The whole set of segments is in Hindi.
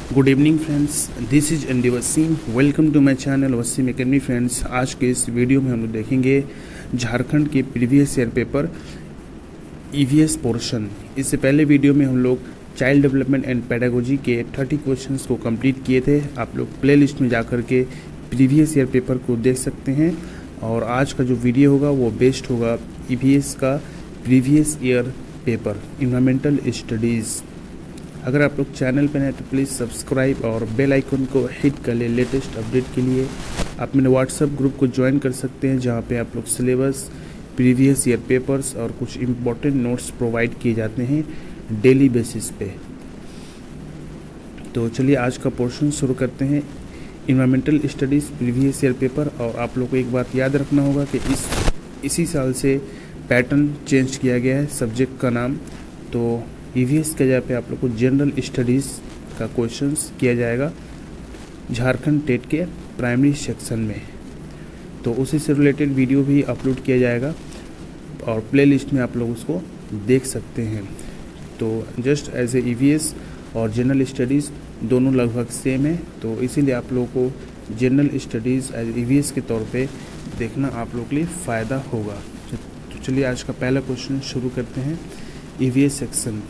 Good evening friends, this is ND Wasim. Welcome to my channel Wasim Academy. Friends, आज के इस वीडियो में हम लोग देखेंगे झारखंड के previous year paper EVS portion. इससे पहले वीडियो में हम लोग चाइल्ड डेवलपमेंट एंड पेडागोजी के 30 क्वेश्चंस को कंप्लीट किए थे। आप लोग प्ले लिस्ट में जाकर के प्रीवियस ईयर पेपर को देख सकते हैं। और आज का जो वीडियो होगा वो बेस्ड होगा ईवीएस का previous year paper environmental studies. अगर आप लोग चैनल पर हैं तो प्लीज़ सब्सक्राइब और बेल आइकन को हिट कर ले लेटेस्ट अपडेट के लिए। आप मेरे व्हाट्सएप ग्रुप को ज्वाइन कर सकते हैं जहां पे आप लोग सिलेबस, प्रीवियस ईयर पेपर्स और कुछ इम्पोर्टेंट नोट्स प्रोवाइड किए जाते हैं डेली बेसिस पे। तो चलिए आज का पोर्शन शुरू करते हैं, environmental studies previous year paper. और आप लोग को एक बात याद रखना होगा कि इसी साल से पैटर्न चेंज किया गया है सब्जेक्ट का नाम। तो ईवीएस के जगह पे आप लोग को जनरल स्टडीज़ का क्वेश्चंस किया जाएगा झारखंड टेट के प्राइमरी सेक्शन में। तो उसी से रिलेटेड वीडियो भी अपलोड किया जाएगा और प्ले लिस्ट में आप लोग उसको देख सकते हैं। तो जस्ट एज ए ईवीएस और जनरल स्टडीज़ दोनों लगभग सेम है, तो इसीलिए आप लोगों को जनरल स्टडीज़ एज ईवीएस के तौर पे देखना आप लोग के लिए फ़ायदा होगा। तो चलिए आज का पहला क्वेश्चन शुरू करते हैं। ईवीएस सेक्शन,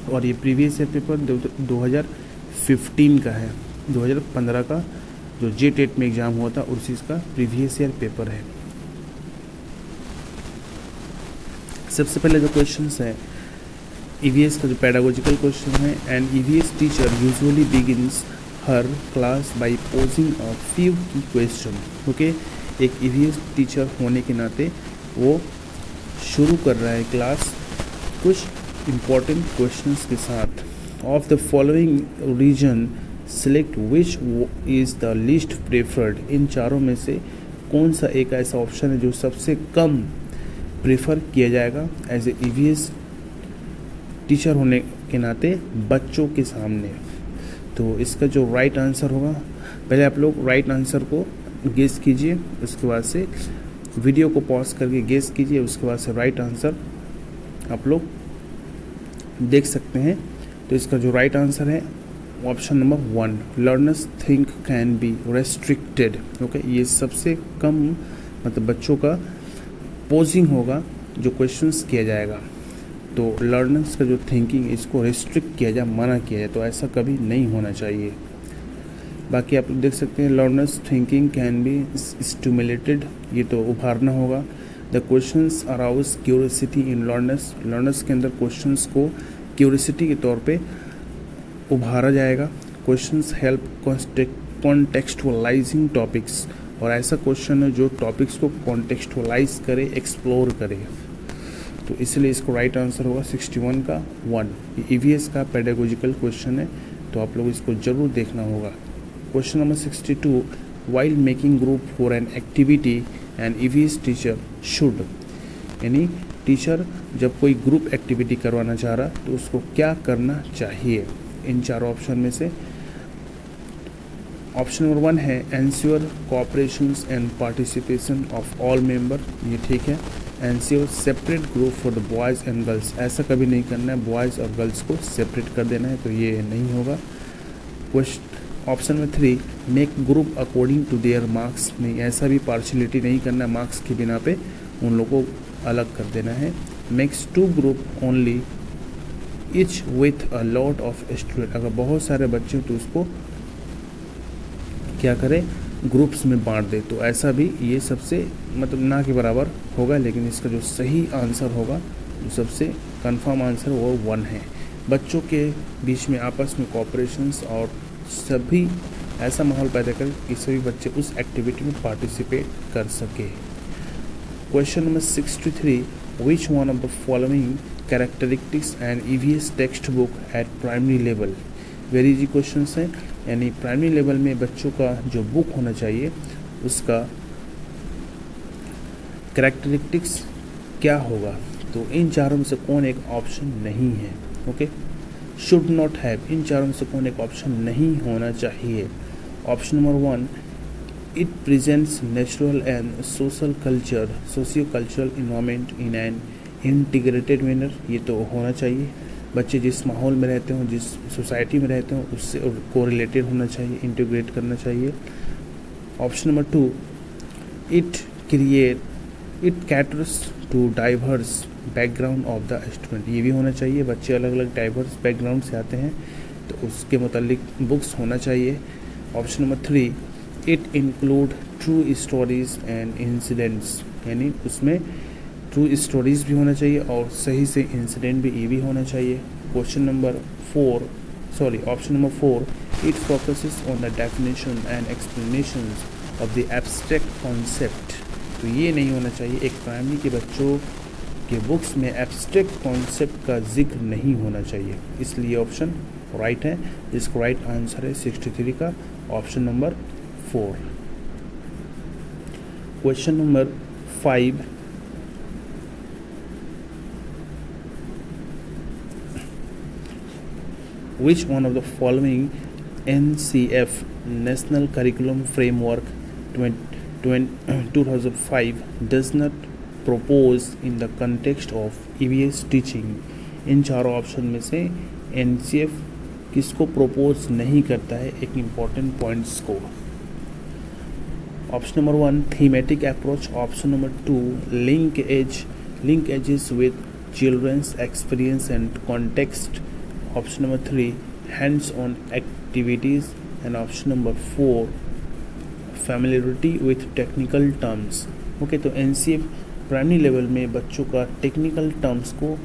और ये प्रीवियस ईयर पेपर 2015 का है। 2015 का जो जे टेट में एग्ज़ाम हुआ था उसी का प्रीवियस ईयर पेपर है। सबसे पहले जो क्वेश्चंस है ईवीएस का जो पेडागोजिकल क्वेश्चन है, and EVS teacher usually begins हर class by posing a few key question. Okay, एक ईवीएस टीचर होने के नाते वो शुरू कर रहा है क्लास कुछ इम्पॉर्टेंट क्वेश्चंस के साथ। Of the following reason select which is the least preferred. इन चारों में से कौन सा एक ऐसा ऑप्शन है जो सबसे कम प्रेफर किया जाएगा एज ए ईवीएस टीचर होने के नाते बच्चों के सामने। तो इसका जो राइट आंसर होगा, पहले आप लोग राइट आंसर को गेस कीजिए, उसके बाद से वीडियो को पॉज करके गेस कीजिए, उसके बाद से राइट आंसर आप लोग देख सकते हैं। तो इसका जो राइट आंसर है option number 1, learners think can be restricted. Okay, ये सबसे कम मतलब बच्चों का पोजिंग होगा जो क्वेश्चंस किया जाएगा। तो लर्नर्स का जो थिंकिंग इसको रेस्ट्रिक्ट किया जाए, मना किया जाए, तो ऐसा कभी नहीं होना चाहिए। बाकी आप लोग देख सकते हैं learners thinking can be stimulated, ये तो उभारना होगा। The questions arouse curiosity in learners, learners के अंदर क्वेश्चंस को क्यूरियोसिटी के तौर पे उभारा जाएगा। क्वेश्चंस हेल्प कॉन्टेक्सचुअलाइजिंग टॉपिक्स, और ऐसा क्वेश्चन है जो टॉपिक्स को कॉन्टेक्सचुअलाइज करे, एक्सप्लोर करे। तो इसलिए इसको राइट आंसर होगा 61 का 1। ये ईवीएस का पेडागोजिकल क्वेश्चन है, तो आप लोग इसको जरूर देखना होगा। Question number 62, while making group for an activity an EVS teacher should. यानी टीचर जब कोई ग्रुप एक्टिविटी करवाना चाह रहा तो उसको क्या करना चाहिए। इन चारों ऑप्शन में से ऑप्शन नंबर 1 है ensure cooperations and participation of all member, ये ठीक है। Ensure separate group for the boys and girls, ऐसा कभी नहीं करना है, बॉयज़ और गर्ल्स को सेपरेट कर देना है, तो ये नहीं होगा। Option number 3, make group according to their marks, नहीं, ऐसा भी पार्शलिटी नहीं करना है, मार्क्स के बिना पे उन लोगों को अलग कर देना है। Makes 2 group only each with a lot of student, अगर बहुत सारे बच्चे तो उसको क्या करें, ग्रुप्स में बांट दे, तो ऐसा भी ये सबसे मतलब ना के बराबर होगा। लेकिन इसका जो सही आंसर होगा, जो सबसे कंफर्म आंसर वो 1 है। बच्चों के बीच में आपस में कोऑपरेशंस और सभी ऐसा माहौल पैदा कर कि सभी बच्चे उस एक्टिविटी में पार्टिसिपेट कर सके। Question number 63, which one of the following characteristics and EVS text book eight primary level. Very easy question है, यानी प्राइमरी लेवल में बच्चों का जो बुक होना चाहिए उसका कैरेक्टरिस्टिक्स क्या होगा। तो इन चारों में से कौन एक ऑप्शन नहीं है। ओके, शुड नॉट हैव, इन चारों में से कौन एक ऑप्शन नहीं होना चाहिए। Option number 1, it presents natural and socio cultural environment in an integrated manner, ये तो होना चाहिए। बच्चे जिस माहौल में रहते हों, जिस सोसाइटी में रहते हों, उससे कोरिलेटेड होना चाहिए, इंटीग्रेट करना चाहिए। Option number 2, it caters to diverse background of the student. ये भी होना चाहिए, बच्चे अलग अलग डाइवर्स बैकग्राउंड से आते हैं तो उसके मुतालिक बुक्स होना चाहिए। Option number 3, it include true stories and incidents, यानी उसमें ट्रू स्टोरीज भी होना चाहिए और सही से इंसिडेंट भी, ये भी होना चाहिए। Option number 4, it focuses on the definition and explanations of the abstract concept. तो ये नहीं होना चाहिए, एक प्राइमरी के बच्चों के बुक्स में एब्स्ट्रैक्ट कॉन्सेप्ट का जिक्र नहीं होना चाहिए, इसलिए ऑप्शन राइट है। इसका राइट आंसर है 63 का option number 4। Question number 5, which one of the following NCF National Curriculum Framework 2005 does not propose in the context of EVS teaching? इन चारों ऑप्शन में से NCF किसको प्रोपोज नहीं करता है, एक इम्पॉर्टेंट पॉइंट्स को। Option number 1, thematic approach. Option number 2, linkages with children's experience and context. Option number 3, hands on activities. And option number 4, familiarity with technical terms. Okay, तो NCF प्राइमरी लेवल में बच्चों का टेक्निकल टर्म्स को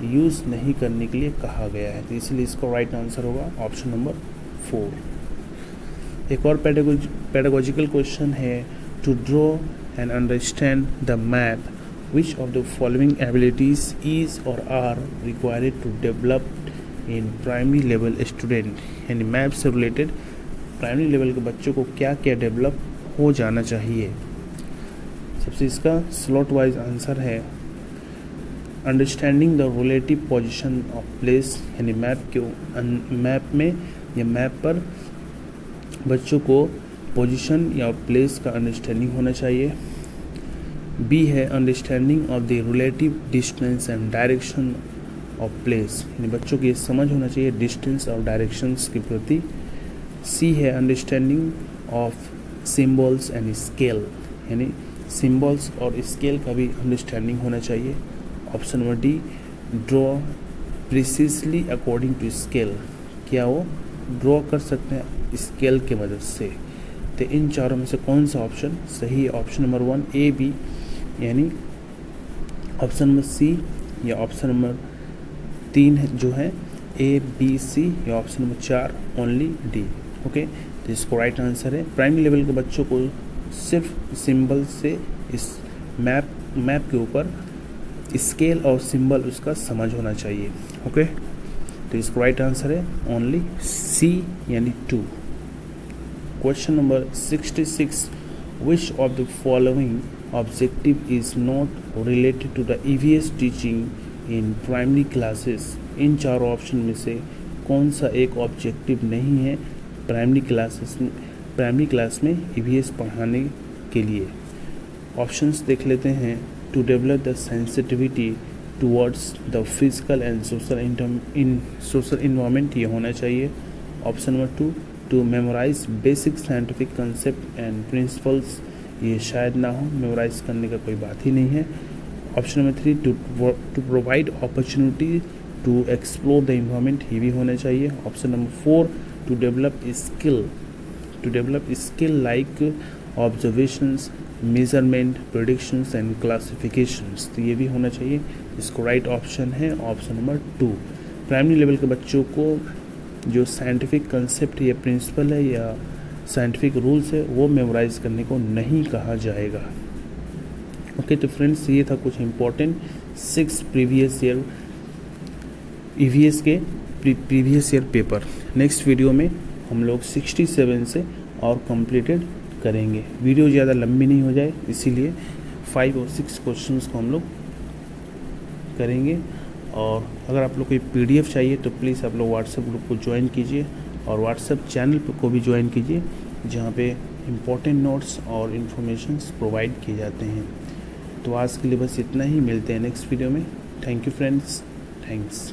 यूज़ नहीं करने के लिए कहा गया है, तो इसलिए इसका राइट आंसर होगा ऑप्शन नंबर 4। एक और पेडागोजिकल क्वेश्चन है, to draw and understand the map, which of the following abilities is or are required to develop in primary level student. यानी मैप से रिलेटेड प्राइमरी लेवल के बच्चों को क्या क्या डेवलप हो जाना चाहिए। सबसे इसका स्लॉट वाइज आंसर है understanding the relative position of place, यानी मैप में या मैप पर बच्चों को पोजीशन या प्लेस का अंडरस्टैंडिंग होना चाहिए। बी है understanding of the relative distance and direction of place, यानी बच्चों की समझ होना चाहिए डिस्टेंस और डायरेक्शंस के प्रति। सी है understanding of symbols and scale, यानी सिम्बल्स और स्केल का भी अंडरस्टैंडिंग होना चाहिए। Option number D, draw precisely according to scale, क्या वो ड्रॉ कर सकते हैं स्केल के मदद से। तो इन चारों में से कौन सा ऑप्शन सही है? ऑप्शन नंबर 1 ए बी, यानी ऑप्शन नंबर सी या ऑप्शन नंबर 3 जो है ए बी सी, या option number 4 only D. Okay, तो इसको राइट आंसर है। प्राइमरी लेवल के बच्चों को सिर्फ सिंबल से इस मैप के ऊपर स्केल और सिंबल उसका समझ होना चाहिए। ओके, तो इसका राइट आंसर है ओनली सी यानी 2। Question number 66, which of the following objective is not related to the EVS teaching in primary classes. इन चारों ऑप्शन में से कौन सा एक ऑब्जेक्टिव नहीं है प्राइमरी क्लास में EVS पढ़ाने के लिए। ऑप्शंस देख लेते हैं। To develop the sensitivity towards the physical and social environment, ये होना चाहिए। Option number 2, to memorise basic scientific concept and principles, ये शायद ना हो, मेमोराइज करने का कोई बात ही नहीं है। Option number 3, to provide opportunity to explore the environment, ये भी होना चाहिए। Option number 4, to develop skill like observations, measurement, predictions and classifications, तो ये भी होना चाहिए। इसको राइट ऑप्शन है ऑप्शन नंबर 2। प्राइमरी लेवल के बच्चों को जो साइंटिफिक कंसेप्ट या प्रिंसिपल है या साइंटिफिक रूल्स है वो मेमोराइज करने को नहीं कहा जाएगा। ओके, तो फ्रेंड्स ये था कुछ इम्पोर्टेंट 6 प्रीवियस ईयर EVS के previous year paper. Next video में हम लोग 67 से और कंप्लीटेड करेंगे। वीडियो ज़्यादा लंबी नहीं हो जाए इसीलिए 5 और 6 क्वेश्चंस को हम लोग करेंगे। और अगर आप लोग कोई PDF चाहिए तो प्लीज़ आप लोग व्हाट्सएप ग्रुप को ज्वाइन कीजिए और व्हाट्सएप चैनल को भी ज्वाइन कीजिए जहाँ पे इम्पोर्टेंट नोट्स और इन्फॉर्मेशंस प्रोवाइड किए जाते हैं। तो आज के लिए बस इतना ही, मिलते हैं नेक्स्ट वीडियो में। Thank you friends, thanks.